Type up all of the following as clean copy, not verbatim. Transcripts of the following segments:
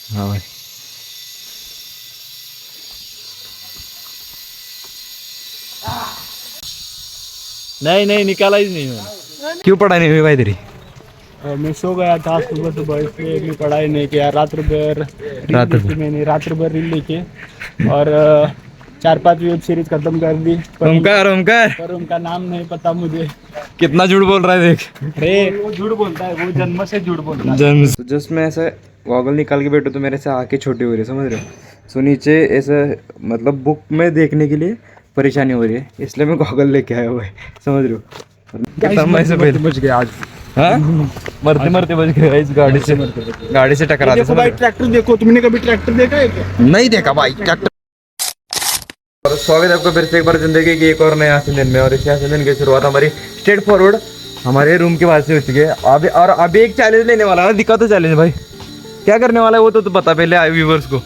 हाँ भाई। नहीं नहीं, निकाला ही नहीं मैंने। क्यों पढ़ाई नहीं हुई भाई तेरी? मैं सो गया था सुबह सुबह, इसलिए भी पढ़ाई नहीं किया। रात भर मैंने रात भर रील लिखी और 4-5 वेब सीरीज खत्म कर दी, ओमकार ओमकार पर उनका नाम नहीं पता मुझे। कितना झूठ बोल रहा है देख। अरे वो झूठ बोलता है, वो जन्म से झूठ बोलता है। जन्म जस्ट मैं ऐसे गॉगल निकाल के बैठो तो मेरे से आंखें छोटी हो रही है, समझ रहे हो? सो नीचे ऐसे मतलब बुक में देखने के लिए परेशानी हो रही है, इसलिए मैं गॉगल लेके आया हुआ है, समझ रहे हो? कितना मैं से पहले बच गया आज। हाँ मरते मरते बच गया इस गाड़ी से टकरा देखो भाई, ट्रैक्टर देखो। तुमने कभी ट्रैक्टर देखा है क्या? नहीं देखा भाई ट्रैक्टर। और स्वागत है आपका फिर से एक बार जिंदगी की एक और नया सीजन में। और इस नया सीजन की शुरुआत हमारी स्ट्रेट फॉरवर्ड हमारे रूम के बाहर से हो चुकी है। अभी एक चैलेंज लेने वाला है। दिखा तो चैलेंज भाई क्या करने वाला है वो तो बता पहले व्यूवर्स को।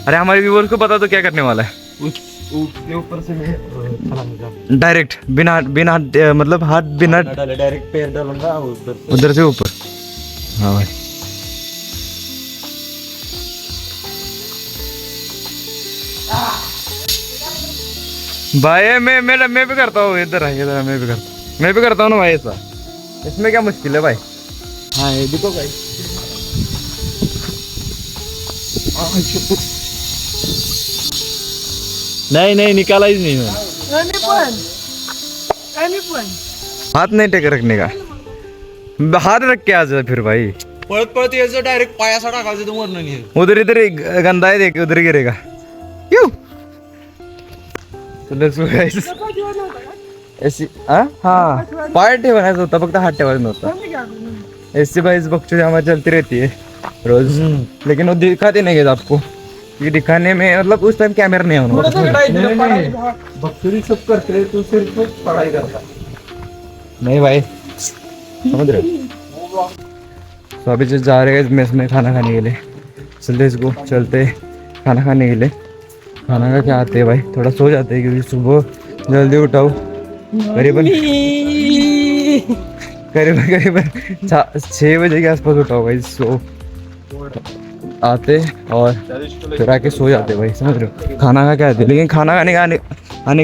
अरे हमारे व्यूवर्स को पता तो क्या करने वाला है। उसके ऊपर से डायरेक्ट बिना बिना मतलब हाथ बिना डायरेक्ट पैर डालूंगा उधर से ऊपर। हाँ भाई भाई मैं भी करता हूँ। इधर है, इधर मैं भी करता हूँ ना भाई ऐसा। इसमें क्या मुश्किल है भाई? हाँ ये देखो भाई। नहीं नहीं, निकाला ही नहीं मैंने। हाथ नहीं टेक रखने का, हाथ रख के आ जा फिर भाई। पळत पळत यायचं, डायरेक्ट पायासा टाकायचं तर वरनं नाही। उधर इधर गंदा है, देख उधर गिरेगा। क्यों? तो let's go guys. ऐसी हाँ पाय ठेवायचा होता, फक्त हात ठेवायचा नव्हता। ऐसी भाई बकचोदी हमारी चलती रहती है रोज, लेकिन वो दिखाते नहीं है आपको। ये दिखाने में मतलब उस टाइम कैमरा नहीं होना। बकचोदी सब करते रहे, तू सिर्फ पढ़ाई करता। नहीं भाई समझ रहे हो? तो अभी जो जा रहे हैं मेस में खाना खाने के लिए, चलते इसको चलते खाना खाने के लिए। खाना खा के आते हैं भाई, थोड़ा सो जाते हैं क्योंकि सुबह जल्दी उठाओ। करीबन 6 बजे के आसपास उठाओ भाई। सो आते और फिर आके सो जाते भाई, समझ रहे हो? खाना खा के आते, लेकिन खाना खाने का आने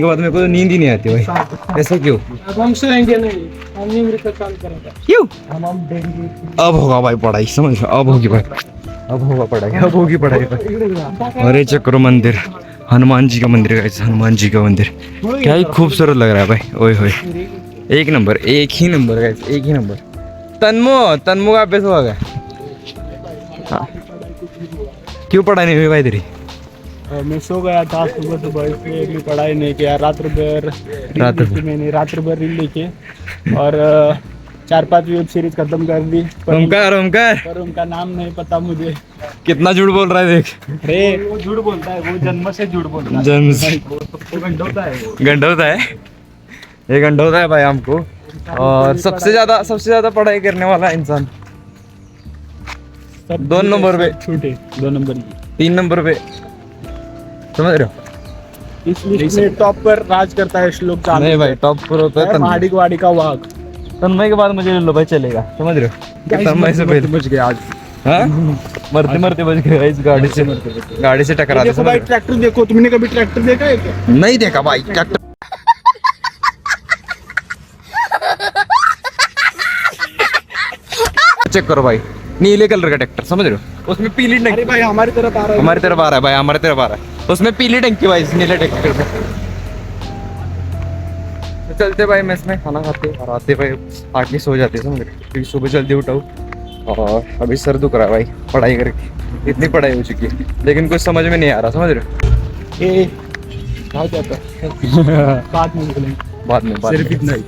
के बाद मेरे को तो नींद ही नहीं आती भाई। ऐसा क्यों? हम सोएंगे नहीं, हम नियमित काम करेंगे। क्यों? हम देंगे। अब होगा भाई पढ़ाई, समझ रहे हो? अब होगी भाई, अब होगा पढ़ाई, अब होगी पढ़ाई भाई। अरे चक्रो मंदिर, हनुमान जी का मंदिर है, हनुमान जी का मंदिर क्या ही खूबसूरत लग रहा है भाई। ओए होए एक नंबर, एक ही नंबर गाइस, एक ही नंबर। तन्मो का अभ्यास हुआ गया। हाँ क्यों पढ़ाई नहीं हुई भाई तेरी? मैं सो गया था सुबह सुबह, इसलिए भी पढ़ाई नहीं किया। रात भर मैंने रात भर रील लिखी और 4-5 वेब सीरीज खत्म कर दी, ओमकार पर उनका नाम नहीं पता मुझे। कितना झूठ बोल रहा है देख। अरे वो झूठ बोलता है, वो जन्म से झूठ बोलता है। जन्म से वो गंडोता है वो। गंडौता है, ये गंडौता है भाई हमको। और सबसे ज्यादा पढ़ाई करने वाला इंसान सब 2 नंबर पे, छूटे 2 नंबर 3 नंबर पे, समझ रहे हो? इस लिस्ट में टॉप पर राज करता है श्लोक चांद। नहीं भाई टॉप पर होता है तन्मय। माड़ी वाड़ी का वाघ। तन्मय के बाद मुझे ले लो भाई, चलेगा, समझ रहे हो? तन्मय से पहले बच गया आज। हाँ मरते मरते बच गया इस गाड़ी से टकरा। देखो भाई, ट्रैक्टर देखो। तुमने कभी ट्रैक्टर देखा है क्या? नहीं देखा भाई ट्रैक्टर। चेक करो भाई, नीले कलर का ट्रैक्टर, समझ रहे हो? उसमें पीली टंकी। अरे भाई हमारी तरफ आ रहा है। हमारी तरफ आ रहा है भाई, हमारी तरफ आ रहा है। उसमें पीली टंकी भाई, इस नीले ट्रैक्टर पे। तो चलते भाई मेस में खाना खाते और आते भाई आके सो जाते, समझ रहे? क्योंकि सुबह जल्दी उठाओ और अभी सर दुख रहा है भाई पढ़ाई करके। इतनी पढ़ाई हो चुकी है लेकिन कुछ समझ में नहीं आ रहा, समझ रहे हो? ए कहाँ जाता है? बाद में निकलेंगे। बाद में सिर्फ इतना ही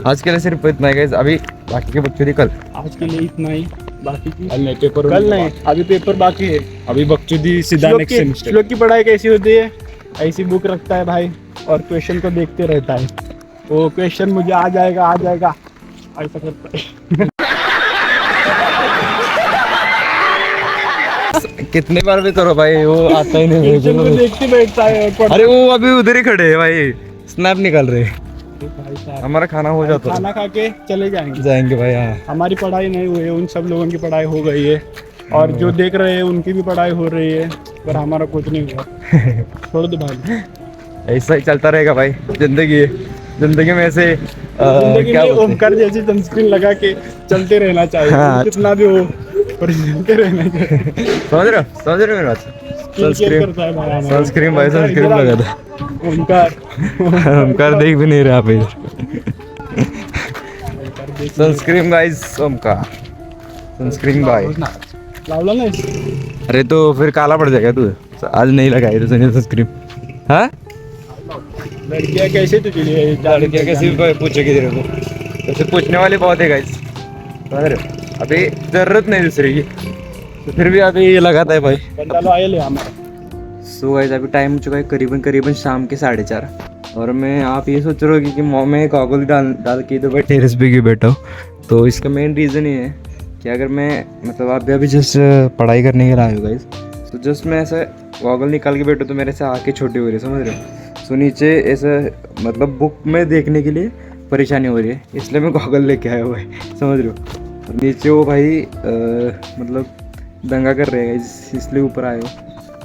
आज के लिए सिर्फ इतना ही गाइस। अभी बाकी के बच्चों की कल। आज के लिए इतना ही। बाकी की कल नहीं, अभी पेपर बाकी है। अभी बकचोदी सीधा नेक्स्ट सेमेस्टर। श्लोक की पढ़ाई कैसी होती है? ऐसी बुक रखता है भाई और क्वेश्चन को देखते रहता है। वो क्वेश्चन मुझे आ जाएगा ऐसा करता है। कितने बार भी करो भाई, वो आता ही नहीं है। देखते बैठता है। अरे वो अभी उधर ही खड़े हैं भाई, स्नैप निकाल रहे हैं। भाई साहब हमारा खाना हो जाता खाना खा के चले जाएंगे भाई। हाँ हमारी पढ़ाई नहीं हुई है, उन सब लोगों की पढ़ाई हो गई है। और जो देख रहे हैं उनकी भी पढ़ाई हो रही है, पर हमारा कुछ नहीं हुआ। छोड़ दो भाई, ऐसा ही चलता रहेगा भाई, जिंदगी है। जिंदगी में ऐसे जिंदगी क्या में बोलते हैं? ओमकार जैसी सनस्क्रीन लगा के चलते रहना चाहिए। हाँ। कितना भी हो, पर चलते रहना चाहिए। समझ रहे हो मेरी बात? Care करता है भाई हमारा। सनस्क्रीन भाई, सनस्क्रीन इधर आ लगा गया। ओमकार ओमकार देख भी नहीं रहे आप इधर। सनस्क्रीन गाइस, ओमकार सनस्क्रीन भाई। लावला नाही अरे तो फिर काला पड़ जाएगा तू, आज नहीं लगाई तो सनस्क्रीन। हाँ, लड़कियां कैसे तुझे लिए लड़कियाँ कैसे भी पूछेगी तेरे को, वैसे पूछने वाले बहुत है गाइस, समझ रहे हो? अभी जरूरत नहीं दूसरे की, तो फिर भी अभी ये लगाता है भाई। बंदा लो आए ले हमारा। सो गाइस अभी टाइम हो चुका है करीबन शाम के 4:30, और मैं आप ये सोच रहे हो कि मैं गॉगल डाल के तो भाई टेरेस पे क्यों बैठा हूँ। तो इसका मेन रीज़न ये है कि अगर मैं मतलब आप भी अभी जस्ट पढ़ाई करने के लिए आए हो गाइस, तो जस्ट मैं ऐसा गॉगल निकाल के बैठूँ तो मेरे से आँखें छोटी हो रही है, समझ रहे हो? सो नीचे ऐसा मतलब बुक में देखने के लिए परेशानी हो रही है, इसलिए मैं गॉगल लेके आया हुआ है, समझ रहे हो? और नीचे वो भाई मतलब दंगा कर रहे हैं इसलिए ऊपर आए हो।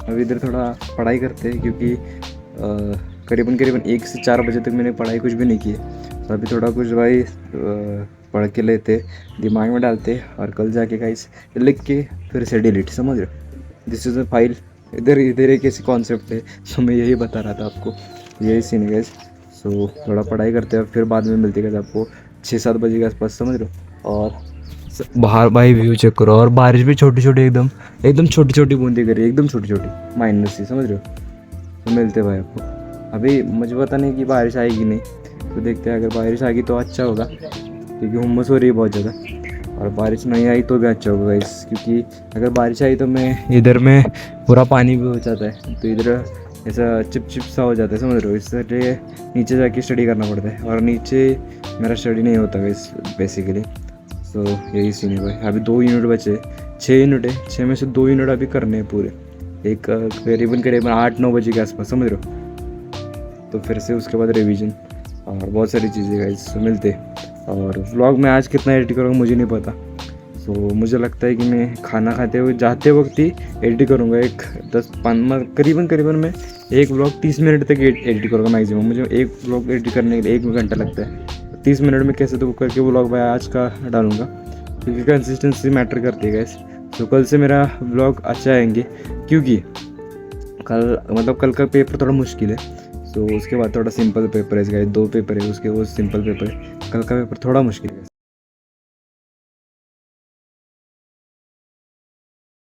अभी इधर थोड़ा पढ़ाई करते हैं, क्योंकि करीबन 1 से 4 बजे तक मैंने पढ़ाई कुछ भी नहीं की है। तो अभी थोड़ा कुछ भाई पढ़ के लेते, दिमाग में डालते, और कल जाके गाइस लिख के फिर से डिलीट, समझ रहे हो? This is a file. इधर एक ऐसी कॉन्सेप्ट है, सो मैं यही बता रहा था आपको, यही सीन है गाइस। सो थोड़ा पढ़ाई करते हैं, फिर बाद में मिलते हैं आपको 6-7 बजे के आसपास, समझ रहे हो? और बाहर भाई व्यू चेक करो, और बारिश भी छोटी छोटी एकदम छोटी छोटी बूंदी करी, एकदम छोटी छोटी माइनस सी, समझ रहे हो? तो मिलते भाई आपको। अभी मुझे पता नहीं कि बारिश आएगी नहीं, तो देखते हैं, अगर बारिश आ गई तो अच्छा होगा, क्योंकि हुम्मस हो रही है बहुत ज़्यादा, और बारिश नहीं आई तो भी अच्छा होगा गाइस, क्योंकि अगर बारिश आई तो मैं इधर में पूरा पानी भी हो जाता है, तो इधर ऐसा चिप सा हो जाता है, समझ रहे हो? इसलिए नीचे जाके स्टडी करना पड़ता है, और नीचे मेरा स्टडी नहीं होता गाइस बेसिकली। तो यही सीन है भाई। अभी 2 यूनिट बचे, 6 यूनिट है, 6 में से 2 यूनिट अभी करने हैं पूरे, एक करीबन 8-9 बजे के आसपास, समझ रहे हो? तो फिर से उसके बाद रिवीजन और बहुत सारी चीज़ें गाइस, मिलते। और व्लॉग में आज कितना एडिट करूँगा मुझे नहीं पता। सो मुझे लगता है कि मैं खाना खाते हुए जाते वक्त ही एडिट करूँगा, एक 10-5 करीबन मैं एक व्लॉग 30 मिनट तक एडिट करूँगा मैक्सिमम। मुझे एक व्लॉग एडिट करने के लिए 1 घंटा लगता है, 30 मिनट में कैसे तो करके व्लॉग भाई आज का डालूँगा, क्योंकि कंसिस्टेंसी मैटर करती है गाइस। तो कल से मेरा व्लॉग अच्छा आएंगे, क्योंकि कल का पेपर थोड़ा मुश्किल है। सो उसके बाद थोड़ा सिंपल पेपर है गाइस, 2 पेपर है उसके, वो सिंपल पेपर है। कल का पेपर थोड़ा मुश्किल है।